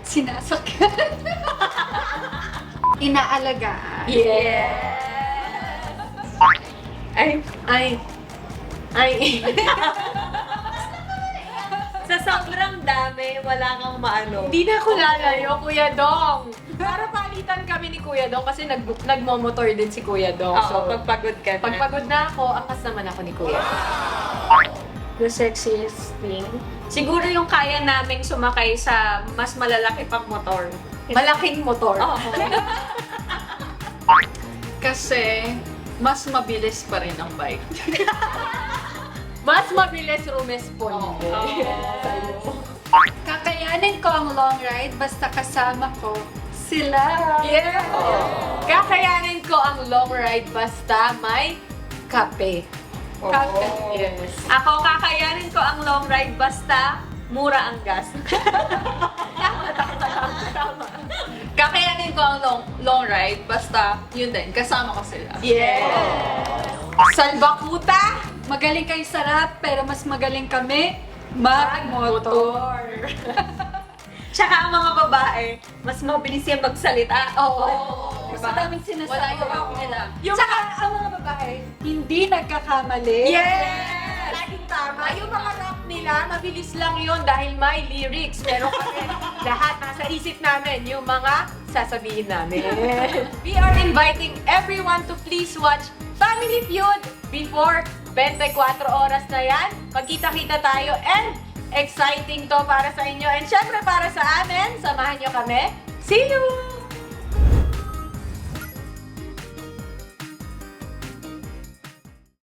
Sinasakyan. Inaalagaan. Yes! Ay. Sa sobrang dami, wala kang maano. Hindi na ako lalayo, Kuya Dong. Para palitan kami ni Kuya Dong kasi nagmomotor din si Kuya Dong. Oo, pagpagod ka na. pag pagod na ako, angkas naman ako ni Kuya. The sexiest thing? Siguro yung kaya naming sumakay sa mas malalaki pang motor. Malaking motor. Oo. Kasi, mas mabilis pa rin ang bike. Mas mabilis rumesponde. Kakayanin ko ang long ride basta kasama ko sila. Yeah! Kakayanin ko ang long ride basta may kape. Kape. Yes. Ako, kakayanin ko ang long ride basta mura ang gas. Kakayanin ko ang long ride basta yun din, kasama ko sila. Yes! Salbakuta! Magaling kayo sa rap, pero mas magaling kami magmotor. Tsaka ang mga babae, mas mabilis yan magsalita. Oo. Diba? Mas daming sinasabi. Wala yung rap nila. Tsaka ang mga babae, hindi nagkakamali. Yes! Laging tama. Yung mga rap nila, mabilis lang yun dahil may lyrics. Pero kami, lahat nasa isip namin, yung mga sasabihin namin. We are inviting everyone to please watch Family Feud before 24 oras na yan. Magkita-kita tayo and exciting to para sa inyo. And syempre para sa amin, samahan nyo kami. See you!